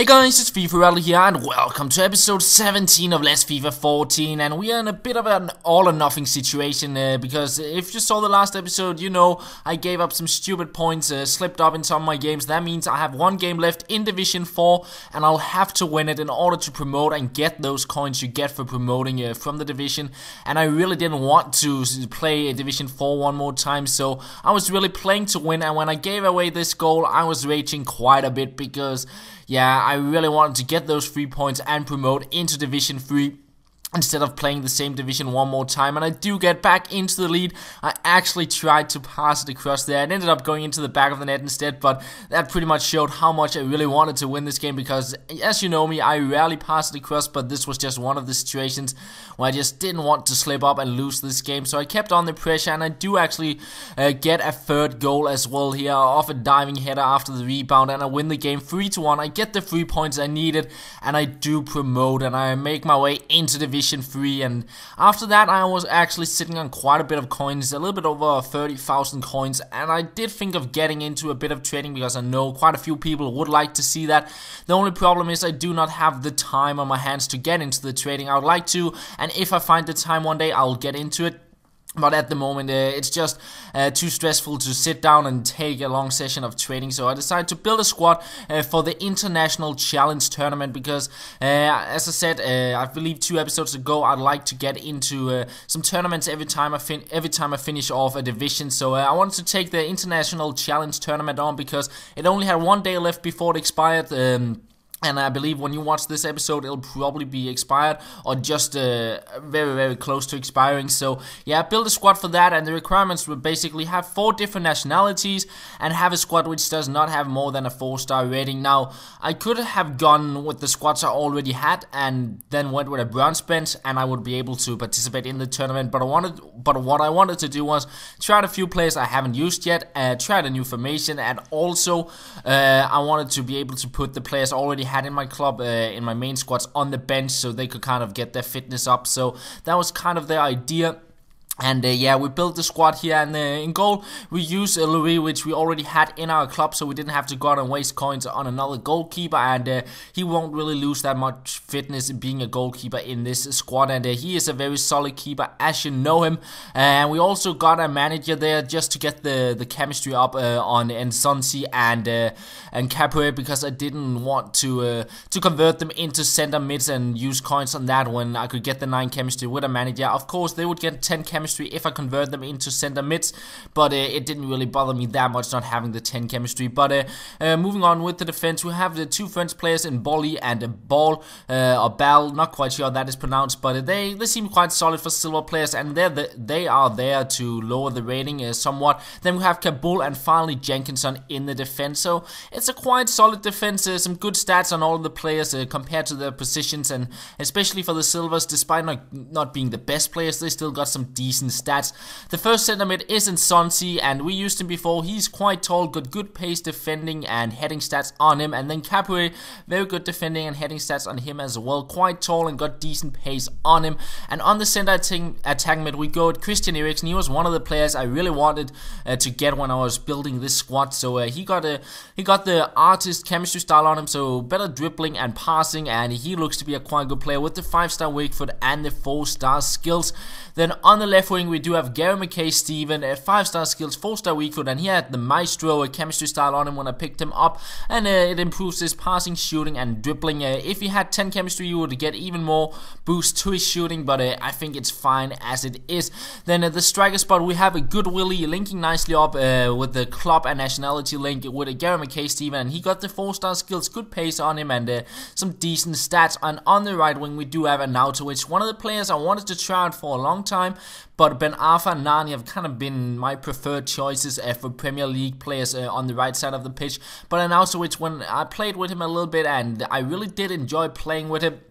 Hey guys, it's FifaRalle here and welcome to episode 17 of Let's FIFA 14, and we are in a bit of an all or nothing situation because if you saw the last episode, you know I gave up some stupid points, slipped up in some of my games. That means I have one game left in Division 4 and I'll have to win it in order to promote and get those coins you get for promoting from the division. And I really didn't want to play Division 4 one more time, so I was really playing to win. And when I gave away this goal, I was raging quite a bit because yeah, I really wanted to get those 3 points and promote into Division 3 instead of playing the same division one more time. And I do get back into the lead. I actually tried to pass it across there and ended up going into the back of the net instead, but that pretty much showed how much I really wanted to win this game because, as you know me, I rarely pass it across, but this was just one of the situations where I just didn't want to slip up and lose this game. So I kept on the pressure, and I do actually get a third goal as well here off a diving header after the rebound, and I win the game 3-1. I get the 3 points I needed, and I do promote, and I make my way into Division 3. And after that, I was actually sitting on quite a bit of coins, a little bit over 30,000 coins, and I did think of getting into a bit of trading because I know quite a few people would like to see that. The only problem is I do not have the time on my hands to get into the trading. I would like to, and if I find the time one day, I'll get into it. But at the moment, it's just too stressful to sit down and take a long session of trading. So I decided to build a squad for the International Challenge Tournament because, as I said, I believe 2 episodes ago, I'd like to get into some tournaments every time I finish off a division. So I wanted to take the International Challenge Tournament on because it only had 1 day left before it expired. And I believe when you watch this episode, it'll probably be expired or just very, very close to expiring. So yeah, build a squad for that, and the requirements would basically have 4 different nationalities and have a squad which does not have more than a 4-star rating. Now, I could have gone with the squads I already had and then went with a bronze bench, and I would be able to participate in the tournament. But what I wanted to do was try a few players I haven't used yet, try a new formation, and also I wanted to be able to put the players I already had in my club, in my main squads, on the bench so they could kind of get their fitness up. So that was kind of the idea. And yeah, we built the squad here, and in goal we use Louis, which we already had in our club, so we didn't have to go out and waste coins on another goalkeeper, and he won't really lose that much fitness being a goalkeeper in this squad, and he is a very solid keeper as you know him. And we also got a manager there just to get the chemistry up on Ensonsi and Capre, because I didn't want to convert them into center mids and use coins on that when I could get the 9 chemistry with a manager. Of course, they would get 10 chemistry if I convert them into center mids, but it didn't really bother me that much not having the 10 chemistry. But moving on with the defense, we have the 2 French players in Bolly and Ball, or Bal, not quite sure how that is pronounced, but they seem quite solid for silver players, and they are there to lower the rating somewhat. Then we have Kabul and finally Jenkinson in the defense, so it's a quite solid defense, some good stats on all of the players compared to their positions, and especially for the silvers, despite not being the best players, they still got some decent stats. The first center mid is Nsonsi, and we used him before. He's quite tall, got good pace, defending and heading stats on him. And then Capre, very good defending and heading stats on him as well. Quite tall and got decent pace on him. And on the center attack mid, we go with Christian Eriksen. He was one of the players I really wanted to get when I was building this squad. So he got the artist chemistry style on him, so better dribbling and passing, and he looks to be a quite good player with the 5-star weak foot and the 4-star skills. Then on the left wing, we do have Gary McKay-Steven, 5-star skills, 4-star weak foot, and he had the Maestro chemistry style on him when I picked him up, and it improves his passing, shooting, and dribbling. If he had 10 chemistry, you would get even more boost to his shooting, but I think it's fine as it is. Then the striker spot, we have a good Willie linking nicely up with the club and nationality link with Gary McKay-Steven, and he got the 4-star skills, good pace on him, and some decent stats. And on the right wing, we do have Arnautovic, one of the players I wanted to try out for a long time, but Ben Arfa and Nani have kind of been my preferred choices for Premier League players on the right side of the pitch. But Arnautovic, when I played with him a little bit, and I really did enjoy playing with him.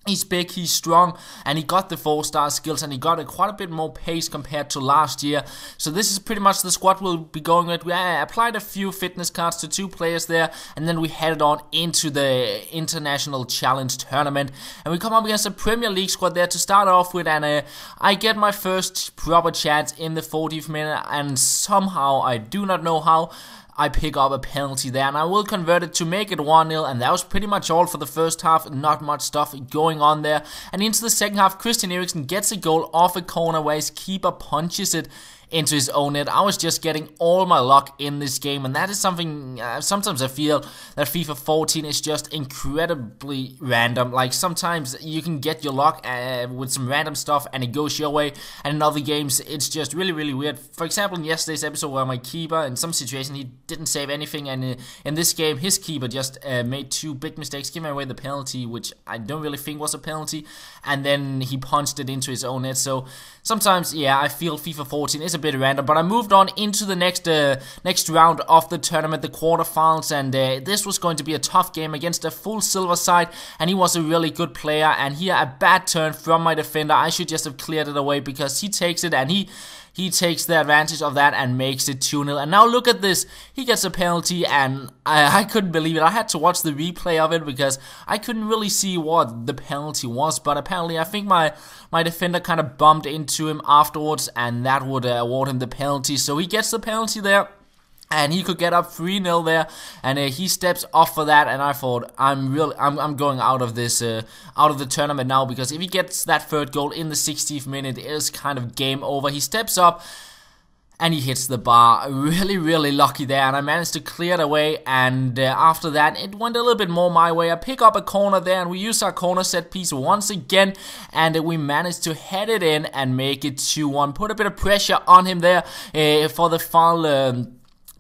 He's big, he's strong, and he got the 4-star skills, and he got quite a bit more pace compared to last year. So this is pretty much the squad we'll be going with. We applied a few fitness cards to 2 players there, and then we headed on into the International Challenge Tournament. And we come up against a Premier League squad there to start off with, and I get my first proper chance in the 40th minute, and somehow, I do not know how, I pick up a penalty there, and I will convert it to make it 1-0, and that was pretty much all for the first half. Not much stuff going on there. And into the second half, Christian Eriksen gets a goal off a corner where his keeper punches it into his own net. I was just getting all my luck in this game, and that is something sometimes I feel that FIFA 14 is just incredibly random. Like sometimes you can get your luck with some random stuff and it goes your way, and in other games it's just really weird. For example, in yesterday's episode where my keeper in some situation he didn't save anything, and in this game his keeper just made 2 big mistakes, giving away the penalty, which I don't really think was a penalty, and then he punched it into his own net. So sometimes, yeah, I feel FIFA 14 is a bit random, but I moved on into the next round of the tournament, the quarterfinals, and this was going to be a tough game against a full silver side, and he was a really good player. And here a bad turn from my defender. I should just have cleared it away because he takes it, and he takes the advantage of that and makes it 2-0. And now look at this. He gets a penalty, and I couldn't believe it. I had to watch the replay of it because I couldn't really see what the penalty was. But apparently I think my defender kind of bumped into him afterwards, and that would award him the penalty. So he gets the penalty there, and he could get up 3-0 there, and he steps off for that. And I thought, I'm going out of this, out of the tournament now, because if he gets that third goal in the 60th minute, it is kind of game over. He steps up and he hits the bar. Really lucky there, and I managed to clear it away. And after that, it went a little bit more my way. I pick up a corner there, and we use our corner set piece once again, and we managed to head it in and make it 2-1. Put a bit of pressure on him there for the final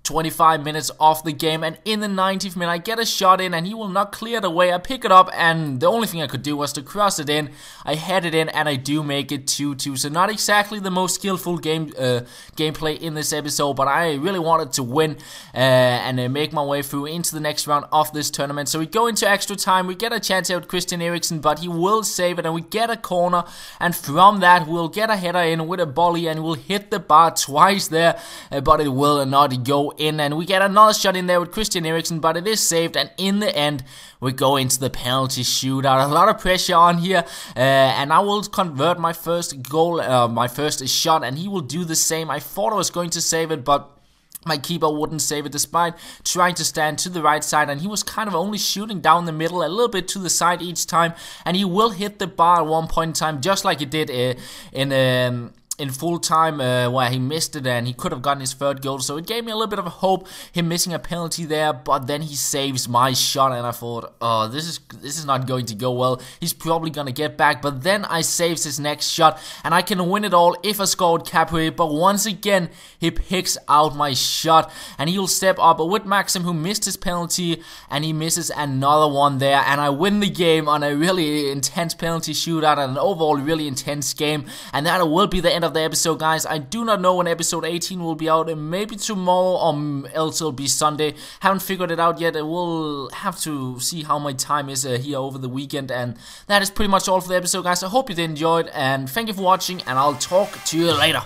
25 minutes of the game, and in the 90th minute I get a shot in, and he will not clear it away. I pick it up, and the only thing I could do was to cross it in. I head it in, and I do make it 2-2. So not exactly the most skillful gameplay in this episode, but I really wanted to win and make my way through into the next round of this tournament. So we go into extra time. We get a chance out with Christian Eriksen, but he will save it, and we get a corner, and from that we'll get a header in with a volley, and we'll hit the bar twice there, but it will not go in. And we get another shot in there with Christian Eriksen, but it is saved, and in the end we go into the penalty shootout. A lot of pressure on here, and I will convert my first goal, my first shot, and he will do the same. I thought I was going to save it, but my keeper wouldn't save it despite trying to stand to the right side, and he was kind of only shooting down the middle, a little bit to the side each time, and he will hit the bar at one point in time, just like he did in full time where he missed it, and he could have gotten his third goal. So it gave me a little bit of hope, him missing a penalty there, but then he saves my shot, and I thought, oh, this is not going to go well. He's probably gonna get back, but then I saves his next shot, and I can win it all if I scored Capri. But once again he picks out my shot, and he'll step up with Maxim, who missed his penalty, and he misses another one there, and I win the game on a really intense penalty shootout and an overall really intense game. And that will be the end of the episode, guys. I do not know when episode 18 will be out, maybe tomorrow or else it'll be Sunday. Haven't figured it out yet. We'll have to see how my time is here over the weekend. And that is pretty much all for the episode, guys. I hope you did enjoy it, and thank you for watching, and I'll talk to you later.